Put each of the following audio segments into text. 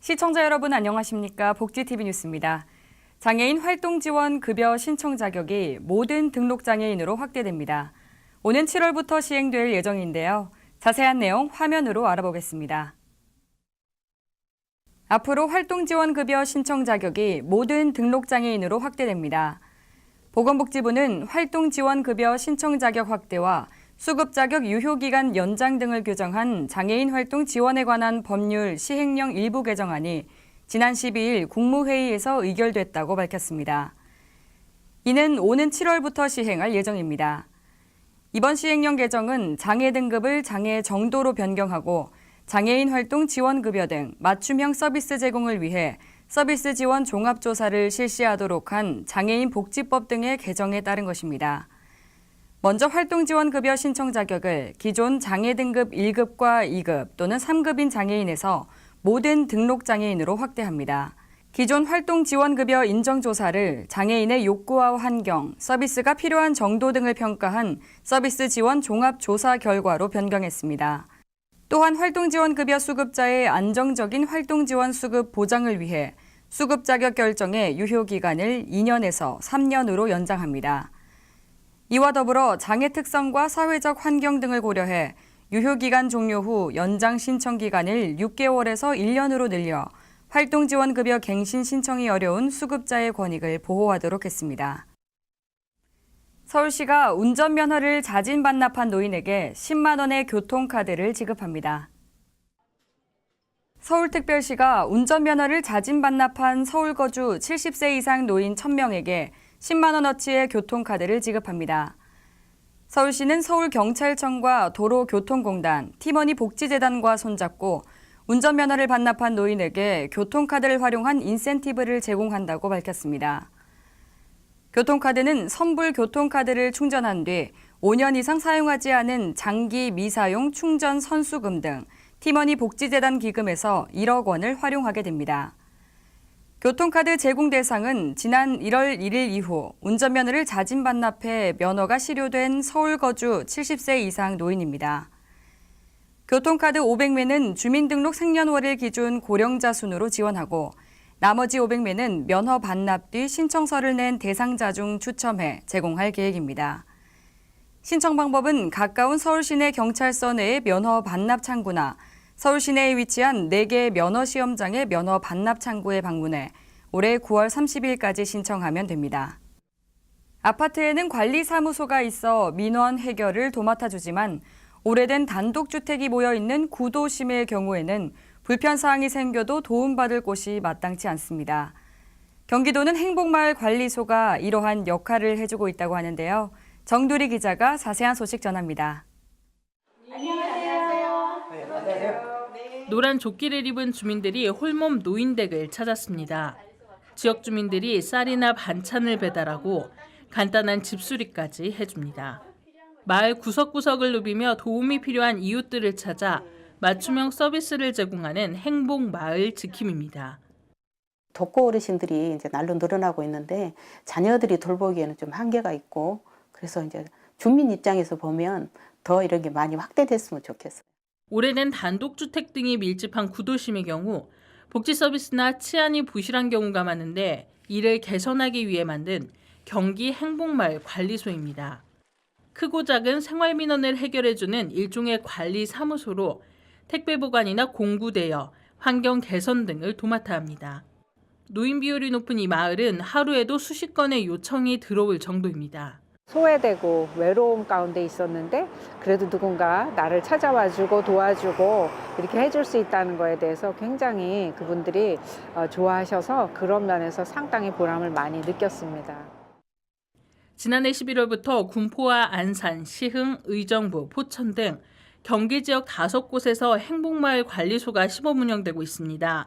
시청자 여러분 안녕하십니까? 복지TV 뉴스입니다. 장애인 활동 지원 급여 신청 자격이 모든 등록 장애인으로 확대됩니다. 오는 7월부터 시행될 예정인데요. 자세한 내용 화면으로 알아보겠습니다. 앞으로 활동 지원 급여 신청 자격이 모든 등록 장애인으로 확대됩니다. 보건복지부는 활동 지원 급여 신청 자격 확대와 수급 자격 유효 기간 연장 등을 규정한 장애인 활동 지원에 관한 법률 시행령 일부 개정안이 지난 12일 국무회의에서 의결됐다고 밝혔습니다. 이는 오는 7월부터 시행할 예정입니다. 이번 시행령 개정은 장애 등급을 장애 정도로 변경하고 장애인 활동 지원 급여 등 맞춤형 서비스 제공을 위해 서비스 지원 종합조사를 실시하도록 한 장애인 복지법 등의 개정에 따른 것입니다. 먼저 활동지원급여 신청 자격을 기존 장애 등급 1급과 2급 또는 3급인 장애인에서 모든 등록 장애인으로 확대합니다. 기존 활동지원급여 인정조사를 장애인의 욕구와 환경, 서비스가 필요한 정도 등을 평가한 서비스 지원 종합조사 결과로 변경했습니다. 또한 활동지원급여 수급자의 안정적인 활동지원 수급 보장을 위해 수급 자격 결정의 유효기간을 2년에서 3년으로 연장합니다. 이와 더불어 장애 특성과 사회적 환경 등을 고려해 유효기간 종료 후 연장 신청 기간을 6개월에서 1년으로 늘려 활동지원급여 갱신 신청이 어려운 수급자의 권익을 보호하도록 했습니다. 서울시가 운전면허를 자진 반납한 노인에게 10만 원의 교통카드를 지급합니다. 서울특별시가 운전면허를 자진 반납한 서울 거주 70세 이상 노인 1,000명에게 10만 원어치의 교통카드를 지급합니다. 서울시는 서울경찰청과 도로교통공단, 티머니 복지재단과 손잡고 운전면허를 반납한 노인에게 교통카드를 활용한 인센티브를 제공한다고 밝혔습니다. 교통카드는 선불 교통카드를 충전한 뒤 5년 이상 사용하지 않은 장기 미사용 충전 선수금 등 티머니 복지재단 기금에서 1억 원을 활용하게 됩니다. 교통카드 제공 대상은 지난 1월 1일 이후 운전면허를 자진 반납해 면허가 실효된 서울 거주 70세 이상 노인입니다. 교통카드 500매는 주민등록 생년월일 기준 고령자 순으로 지원하고 나머지 500매는 면허 반납 뒤 신청서를 낸 대상자 중 추첨해 제공할 계획입니다. 신청 방법은 가까운 서울 시내 경찰서 내의 면허 반납 창구나 서울 시내에 위치한 4개 면허 시험장의 면허 반납 창구에 방문해 올해 9월 30일까지 신청하면 됩니다. 아파트에는 관리사무소가 있어 민원 해결을 도맡아주지만 오래된 단독주택이 모여있는 구도심의 경우에는 불편사항이 생겨도 도움받을 곳이 마땅치 않습니다. 경기도는 행복마을 관리소가 이러한 역할을 해주고 있다고 하는데요. 정두리 기자가 자세한 소식 전합니다. 노란 조끼를 입은 주민들이 홀몸 노인댁을 찾았습니다. 지역 주민들이 쌀이나 반찬을 배달하고 간단한 집수리까지 해줍니다. 마을 구석구석을 누비며 도움이 필요한 이웃들을 찾아 맞춤형 서비스를 제공하는 행복마을 지킴입니다. 독거 어르신들이 이제 날로 늘어나고 있는데 자녀들이 돌보기에는 좀 한계가 있고 그래서 이제 주민 입장에서 보면 더 이런 게 많이 확대됐으면 좋겠어요. 오래된 단독주택 등이 밀집한 구도심의 경우 복지 서비스나 치안이 부실한 경우가 많은데 이를 개선하기 위해 만든 경기 행복마을 관리소입니다. 크고 작은 생활민원을 해결해주는 일종의 관리사무소로 택배 보관이나 공구 대여, 환경 개선 등을 도맡아 합니다. 노인 비율이 높은 이 마을은 하루에도 수십 건의 요청이 들어올 정도입니다. 소외되고 외로움 가운데 있었는데 그래도 누군가 나를 찾아와주고 도와주고 이렇게 해줄 수 있다는 거에 대해서 굉장히 그분들이 좋아하셔서 그런 면에서 상당히 보람을 많이 느꼈습니다. 지난해 11월부터 군포와 안산, 시흥, 의정부, 포천 등 경기 지역 5곳에서 행복마을 관리소가 시범 운영되고 있습니다.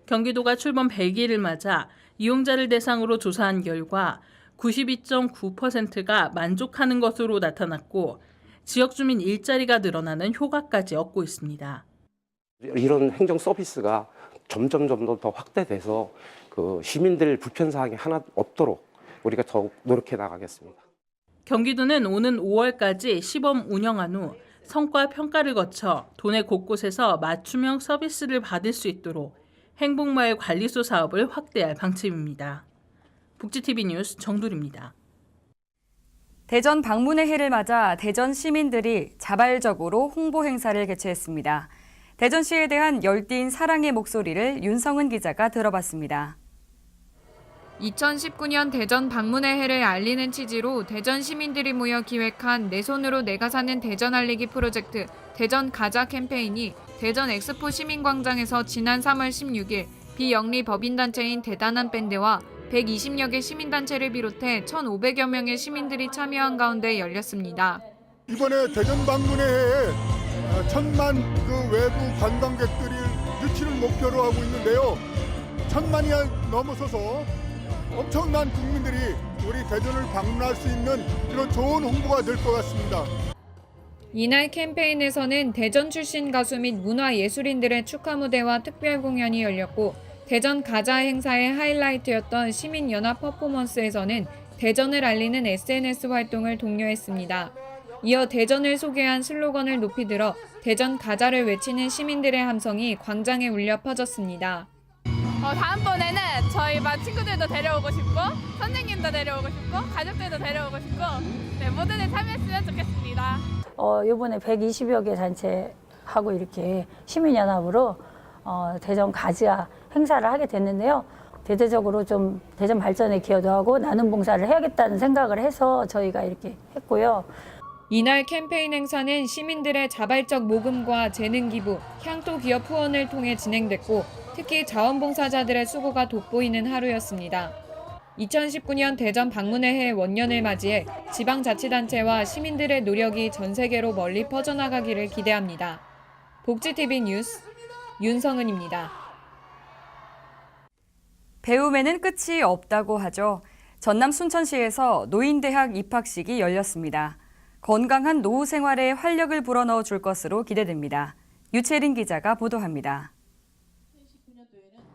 경기도가 출범 100일을 맞아 이용자를 대상으로 조사한 결과 92.9%가 만족하는 것으로 나타났고 지역 주민 일자리가 늘어나는 효과까지 얻고 있습니다. 이런 행정 서비스가 점점 더 확대돼서 그 시민들 불편사항이 하나 없도록 우리가 더욱 노력해 나가겠습니다. 경기도는 오는 5월까지 시범 운영한 후 성과 평가를 거쳐 도내 곳곳에서 맞춤형 서비스를 받을 수 있도록 행복마을 관리소 사업을 확대할 방침입니다. 복지TV 뉴스 정돌입니다. 대전 방문의 해를 맞아 대전 시민들이 자발적으로 홍보 행사를 개최했습니다. 대전시에 대한 열띤 사랑의 목소리를 윤성은 기자가 들어봤습니다. 2019년 대전 방문의 해를 알리는 취지로 대전 시민들이 모여 기획한 내 손으로 내가 사는 대전 알리기 프로젝트 대전 가자 캠페인이 대전 엑스포 시민광장에서 지난 3월 16일 비영리 법인단체인 대단한 밴드와 120여 개 시민단체를 비롯해 1,500여 명의 시민들이 참여한 가운데 열렸습니다. 이번에 대전 방문의 해에 1,000만 그 외부 관광객들이 유치를 목표로 하고 있는데요. 1,000만이 넘어서서 엄청난 국민들이 우리 대전을 방문할 수 있는 그런 좋은 홍보가 될 것 같습니다. 이날 캠페인에서는 대전 출신 가수 및 문화예술인들의 축하 무대와 특별 공연이 열렸고 대전 가자 행사의 하이라이트였던 시민연합 퍼포먼스에서는 대전을 알리는 SNS 활동을 독려했습니다. 이어 대전을 소개한 슬로건을 높이 들어 대전 가자를 외치는 시민들의 함성이 광장에 울려 퍼졌습니다. 다음번에는 저희 반 친구들도 데려오고 싶고 선생님도 데려오고 싶고 가족들도 데려오고 싶고 모두들 참여했으면 좋겠습니다. 이번에 120여 개 단체하고 이렇게 시민연합으로 대전 가자 행사를 하게 됐는데요. 대대적으로 좀 대전 발전에 기여도 하고 나눔 봉사를 해야겠다는 생각을 해서 저희가 이렇게 했고요. 이날 캠페인 행사는 시민들의 자발적 모금과 재능 기부, 향토 기업 후원을 통해 진행됐고 특히 자원봉사자들의 수고가 돋보이는 하루였습니다. 2019년 대전 방문의 해 원년을 맞이해 지방자치단체와 시민들의 노력이 전 세계로 멀리 퍼져나가기를 기대합니다. 복지TV 뉴스 윤성은입니다. 배움에는 끝이 없다고 하죠. 전남 순천시에서 노인대학 입학식이 열렸습니다. 건강한 노후 생활에 활력을 불어넣어 줄 것으로 기대됩니다. 유채린 기자가 보도합니다.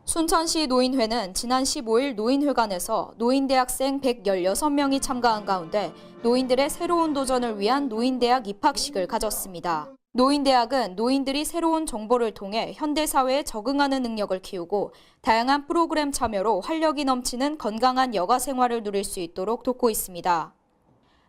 순천시 노인회는 지난 15일 노인회관에서 노인대학생 116명이 참가한 가운데 노인들의 새로운 도전을 위한 노인대학 입학식을 가졌습니다. 노인대학은 노인들이 새로운 정보를 통해 현대사회에 적응하는 능력을 키우고 다양한 프로그램 참여로 활력이 넘치는 건강한 여가 생활을 누릴 수 있도록 돕고 있습니다.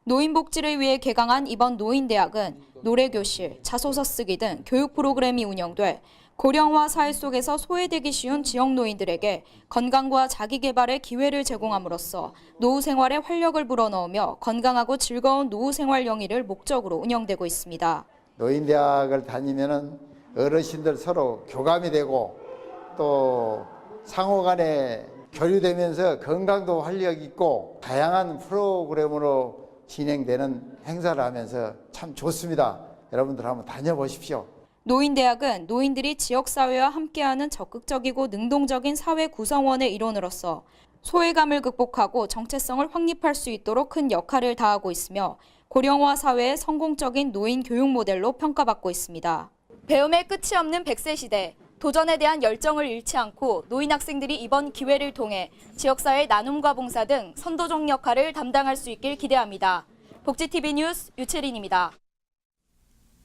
노인 복지를 위해 개강한 이번 노인대학은 노래교실, 자소서 쓰기 등 교육 프로그램이 운영돼 고령화 사회 속에서 소외되기 쉬운 지역 노인들에게 건강과 자기개발의 기회를 제공함으로써 노후 생활에 활력을 불어넣으며 건강하고 즐거운 노후 생활 영위를 목적으로 운영되고 있습니다. 노인대학을 다니면은 어르신들 서로 교감이 되고 또 상호 간에 교류되면서 건강도 활력 있고 다양한 프로그램으로 진행되는 행사를 하면서 참 좋습니다. 여러분들 한번 다녀보십시오. 노인대학은 노인들이 지역사회와 함께하는 적극적이고 능동적인 사회 구성원의 일원으로서 소외감을 극복하고 정체성을 확립할 수 있도록 큰 역할을 다하고 있으며 고령화 사회의 성공적인 노인 교육 모델로 평가받고 있습니다. 배움의 끝이 없는 100세 시대, 도전에 대한 열정을 잃지 않고 노인 학생들이 이번 기회를 통해 지역사회 나눔과 봉사 등 선도적 역할을 담당할 수 있길 기대합니다. 복지TV 뉴스 유채린입니다.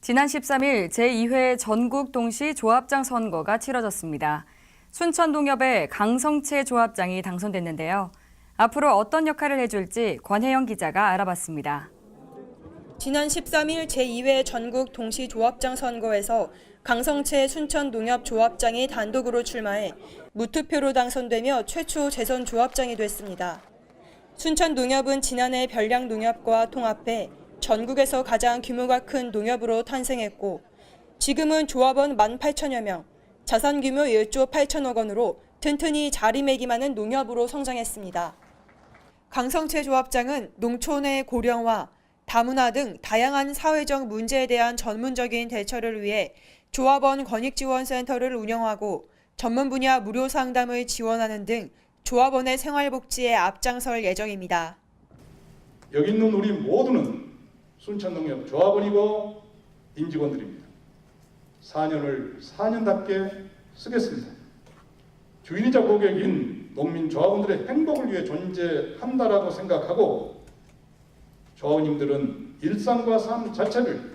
지난 13일 제2회 전국 동시 조합장 선거가 치러졌습니다. 순천동협의 강성채 조합장이 당선됐는데요. 앞으로 어떤 역할을 해줄지 권혜영 기자가 알아봤습니다. 지난 13일 제2회 전국 동시 조합장 선거에서 강성채 순천농협 조합장이 단독으로 출마해 무투표로 당선되며 최초 재선 조합장이 됐습니다. 순천농협은 지난해 별량농협과 통합해 전국에서 가장 규모가 큰 농협으로 탄생했고 지금은 조합원 18,000여 명, 자산 규모 1조 8천억 원으로 튼튼히 자리매김하는 농협으로 성장했습니다. 강성채 조합장은 농촌의 고령화, 다문화 등 다양한 사회적 문제에 대한 전문적인 대처를 위해 조합원 권익지원센터를 운영하고 전문 분야 무료 상담을 지원하는 등 조합원의 생활복지에 앞장설 예정입니다. 여기 있는 우리 모두는 순천농협 조합원이고 임직원들입니다. 4년을 4년답게 쓰겠습니다. 주인이자 고객인 농민 조합원들의 행복을 위해 존재한다라고 생각하고 조합원님들은 일상과 삶 자체를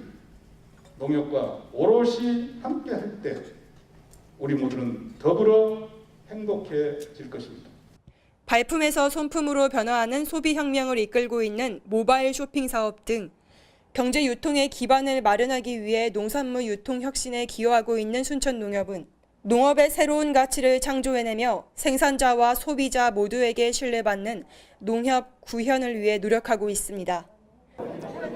농협과 오롯이 함께 할 때 우리 모두는 더불어 행복해질 것입니다. 발품에서 손품으로 변화하는 소비혁명을 이끌고 있는 모바일 쇼핑 사업 등 경제 유통의 기반을 마련하기 위해 농산물 유통 혁신에 기여하고 있는 순천농협은 농업의 새로운 가치를 창조해내며 생산자와 소비자 모두에게 신뢰받는 농협 구현을 위해 노력하고 있습니다.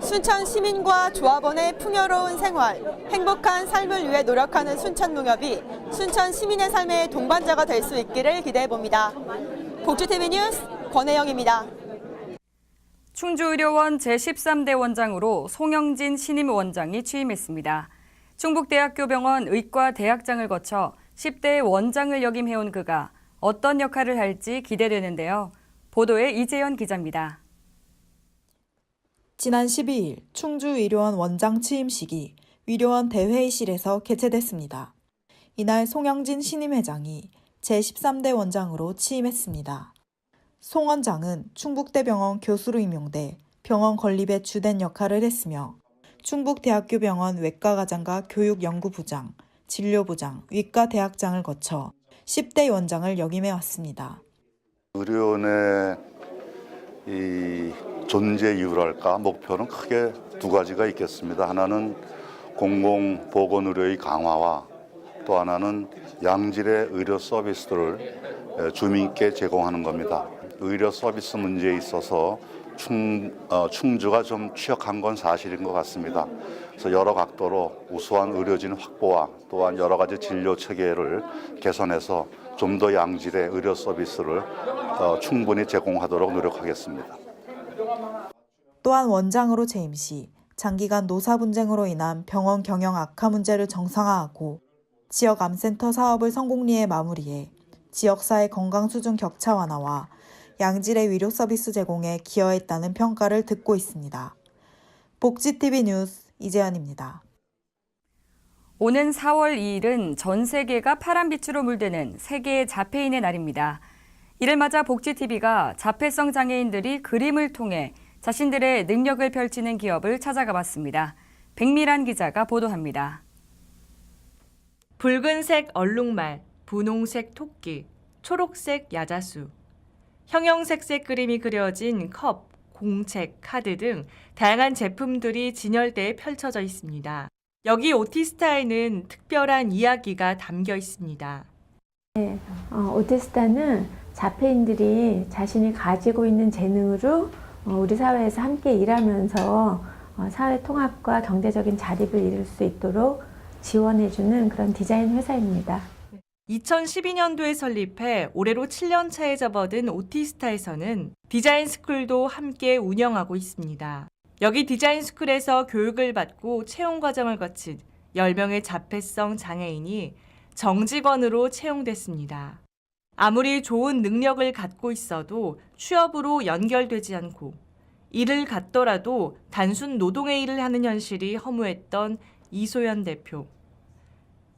순천 시민과 조합원의 풍요로운 생활, 행복한 삶을 위해 노력하는 순천농협이 순천 시민의 삶의 동반자가 될 수 있기를 기대해봅니다. 복지TV 뉴스 권혜영입니다. 충주의료원 제13대 원장으로 송영진 신임 원장이 취임했습니다. 충북대학교 병원 의과대학장을 거쳐 10대 원장을 역임해온 그가 어떤 역할을 할지 기대되는데요. 보도에 이재현 기자입니다. 지난 12일 충주의료원 원장 취임식이 의료원 대회의실에서 개최됐습니다. 이날 송영진 신임 회장이 제13대 원장으로 취임했습니다. 송 원장은 충북대병원 교수로 임용돼 병원 건립에 주된 역할을 했으며 충북대학교 병원 외과과장과 교육연구부장, 진료부장, 위과대학장을 거쳐 10대 원장을 역임해왔습니다. 의료원의 이 존재 이유랄까 목표는 크게 두 가지가 있겠습니다. 하나는 공공보건의료의 강화와 또 하나는 양질의 의료 서비스들을 주민께 제공하는 겁니다. 의료 서비스 문제에 있어서 충주가 좀 취약한 건 사실인 것 같습니다. 그래서 여러 각도로 우수한 의료진 확보와 또한 여러 가지 진료 체계를 개선해서 좀 더 양질의 의료 서비스를 충분히 제공하도록 노력하겠습니다. 또한 원장으로 재임 시 장기간 노사 분쟁으로 인한 병원 경영 악화 문제를 정상화하고 지역 암센터 사업을 성공리에 마무리해 지역사회 건강 수준 격차 완화와 양질의 의료 서비스 제공에 기여했다는 평가를 듣고 있습니다. 복지TV 뉴스 이재현입니다. 오는 4월 2일은 전 세계가 파란빛으로 물드는 세계 자폐인의 날입니다. 이를 맞아 복지TV가 자폐성 장애인들이 그림을 통해 자신들의 능력을 펼치는 기업을 찾아가 봤습니다. 백미란 기자가 보도합니다. 붉은색 얼룩말, 분홍색 토끼, 초록색 야자수, 형형색색 그림이 그려진 컵, 공책, 카드 등 다양한 제품들이 진열대에 펼쳐져 있습니다. 여기 오티스타에는 특별한 이야기가 담겨 있습니다. 오티스타는 자폐인들이 자신이 가지고 있는 재능으로 우리 사회에서 함께 일하면서 사회 통합과 경제적인 자립을 이룰 수 있도록 지원해주는 그런 디자인 회사입니다. 2012년도에 설립해 올해로 7년 차에 접어든 오티스타에서는 디자인 스쿨도 함께 운영하고 있습니다. 여기 디자인 스쿨에서 교육을 받고 채용 과정을 거친 10명의 자폐성 장애인이 정직원으로 채용됐습니다. 아무리 좋은 능력을 갖고 있어도 취업으로 연결되지 않고 일을 갖더라도 단순 노동의 일을 하는 현실이 허무했던 이소연 대표.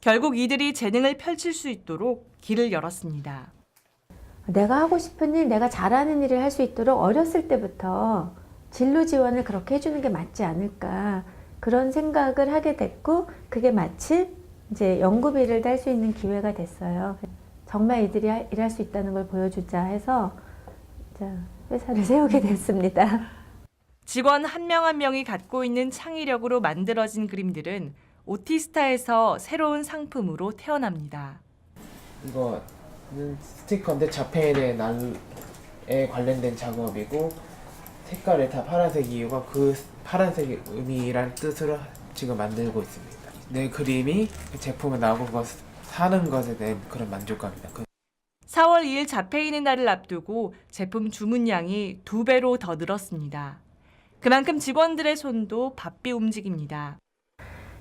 결국 이들이 재능을 펼칠 수 있도록 길을 열었습니다. 내가 하고 싶은 일, 내가 잘하는 일을 할 수 있도록 어렸을 때부터 진로 지원을 그렇게 해주는 게 맞지 않을까 그런 생각을 하게 됐고 그게 마침 이제 연구비를 딸 수 있는 기회가 됐어요. 정말 이들이 일할 수 있다는 걸 보여주자 해서 회사를 세우게 됐습니다. 직원 한 명 한 명이 갖고 있는 창의력으로 만들어진 그림들은 오티스타에서 새로운 상품으로 태어납니다. 이거는 스티커인데 자폐인의 날에 관련된 작업이고 색깔이 다 파란색 이유가 그 파란색의 의미란 뜻으로 지금 만들고 있습니다. 내 그림이 제품에 나오고 그거 사는 것에 대한 그런 만족감이다. 4월 2일 자폐인의 날을 앞두고 제품 주문량이 2배로 더 늘었습니다. 그만큼 직원들의 손도 바삐 움직입니다.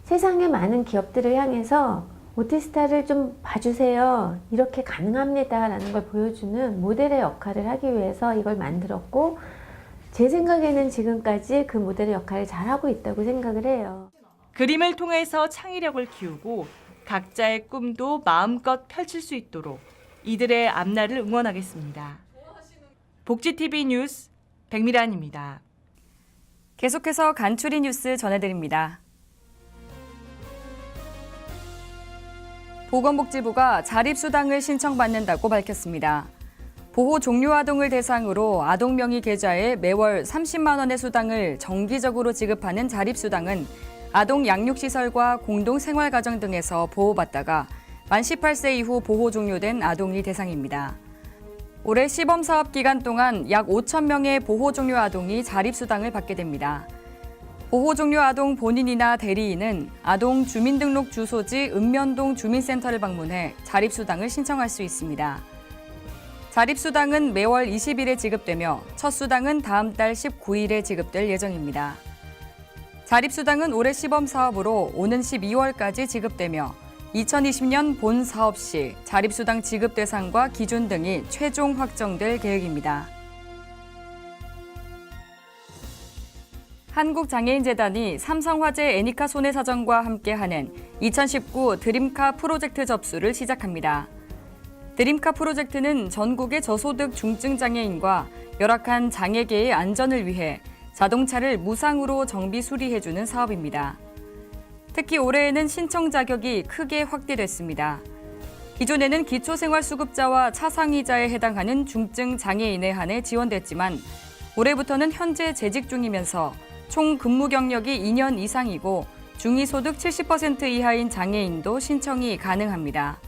세상의 많은 기업들을 향해서 오티스타를 좀 봐주세요. 이렇게 가능합니다. 라는 걸 보여주는 모델의 역할을 하기 위해서 이걸 만들었고 제 생각에는 지금까지 그 모델의 역할을 잘하고 있다고 생각을 해요. 그림을 통해서 창의력을 키우고 각자의 꿈도 마음껏 펼칠 수 있도록 이들의 앞날을 응원하겠습니다. 복지TV 뉴스 백미란입니다. 계속해서 간추린 뉴스 전해드립니다. 보건복지부가 자립수당을 신청받는다고 밝혔습니다. 보호 종료 아동을 대상으로 아동 명의 계좌에 매월 30만 원의 수당을 정기적으로 지급하는 자립수당은 아동 양육시설과 공동생활가정 등에서 보호받다가 만 18세 이후 보호 종료된 아동이 대상입니다. 올해 시범사업 기간 동안 약 5천 명의 보호 종료 아동이 자립수당을 받게 됩니다. 보호 종료 아동 본인이나 대리인은 아동 주민등록 주소지 읍면동 주민센터를 방문해 자립수당을 신청할 수 있습니다. 자립수당은 매월 20일에 지급되며 첫 수당은 다음 달 19일에 지급될 예정입니다. 자립수당은 올해 시범사업으로 오는 12월까지 지급되며 2020년 본 사업 시 자립수당 지급 대상과 기준 등이 최종 확정될 계획입니다. 한국장애인재단이 삼성화재 애니카 손해사정과 함께하는 2019 드림카 프로젝트 접수를 시작합니다. 드림카 프로젝트는 전국의 저소득 중증장애인과 열악한 장애계의 안전을 위해 자동차를 무상으로 정비 수리해주는 사업입니다. 특히 올해에는 신청 자격이 크게 확대됐습니다. 기존에는 기초생활수급자와 차상위자에 해당하는 중증 장애인에 한해 지원됐지만 올해부터는 현재 재직 중이면서 총 근무 경력이 2년 이상이고 중위소득 70% 이하인 장애인도 신청이 가능합니다.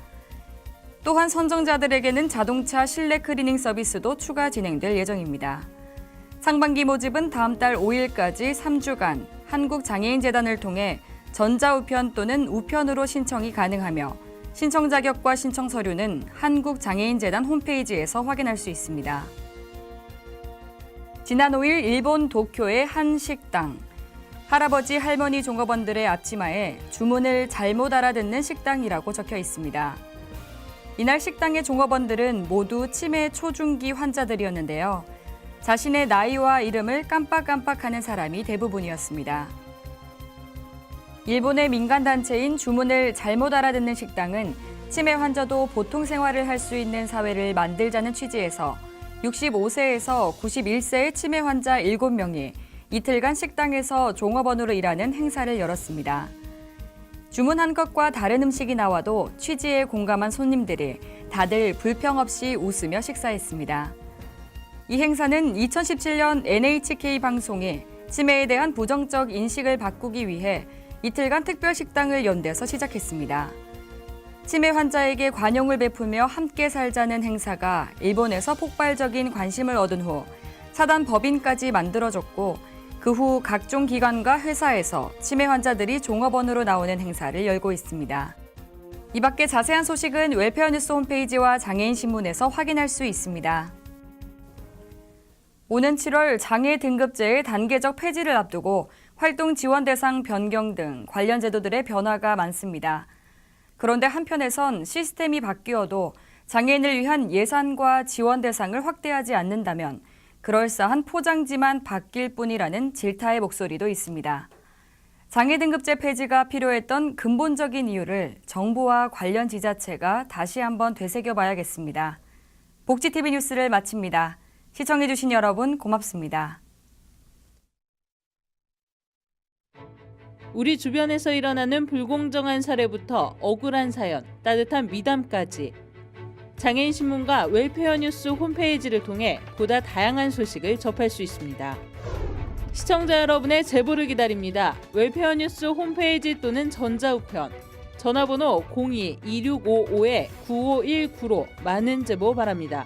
또한 선정자들에게는 자동차 실내 클리닝 서비스도 추가 진행될 예정입니다. 상반기 모집은 다음 달 5일까지 3주간 한국장애인재단을 통해 전자우편 또는 우편으로 신청이 가능하며 신청 자격과 신청 서류는 한국장애인재단 홈페이지에서 확인할 수 있습니다. 지난 5일 일본 도쿄의 한 식당. 할아버지 할머니 종업원들의 앞치마에 주문을 잘못 알아듣는 식당이라고 적혀 있습니다. 이날 식당의 종업원들은 모두 치매 초중기 환자들이었는데요. 자신의 나이와 이름을 깜빡깜빡하는 사람이 대부분이었습니다. 일본의 민간단체인 주문을 잘못 알아듣는 식당은 치매 환자도 보통 생활을 할 수 있는 사회를 만들자는 취지에서 65세에서 91세의 치매 환자 7명이 이틀간 식당에서 종업원으로 일하는 행사를 열었습니다. 주문한 것과 다른 음식이 나와도 취지에 공감한 손님들이 다들 불평 없이 웃으며 식사했습니다. 이 행사는 2017년 NHK 방송이 치매에 대한 부정적 인식을 바꾸기 위해 이틀간 특별 식당을 연대서 시작했습니다. 치매 환자에게 관용을 베푸며 함께 살자는 행사가 일본에서 폭발적인 관심을 얻은 후 사단 법인까지 만들어졌고 그 후 각종 기관과 회사에서 치매 환자들이 종업원으로 나오는 행사를 열고 있습니다. 이 밖에 자세한 소식은 웰페어뉴스 홈페이지와 장애인신문에서 확인할 수 있습니다. 오는 7월 장애 등급제의 단계적 폐지를 앞두고 활동 지원 대상 변경 등 관련 제도들의 변화가 많습니다. 그런데 한편에선 시스템이 바뀌어도 장애인을 위한 예산과 지원 대상을 확대하지 않는다면 그럴싸한 포장지만 바뀔 뿐이라는 질타의 목소리도 있습니다. 장애 등급제 폐지가 필요했던 근본적인 이유를 정부와 관련 지자체가 다시 한번 되새겨봐야겠습니다. 복지TV 뉴스를 마칩니다. 시청해주신 여러분 고맙습니다. 우리 주변에서 일어나는 불공정한 사례부터 억울한 사연, 따뜻한 미담까지 장애인신문과 웰페어뉴스 홈페이지를 통해 보다 다양한 소식을 접할 수 있습니다. 시청자 여러분의 제보를 기다립니다. 웰페어뉴스 홈페이지 또는 전자우편, 전화번호 02-2655-9519로 많은 제보 바랍니다.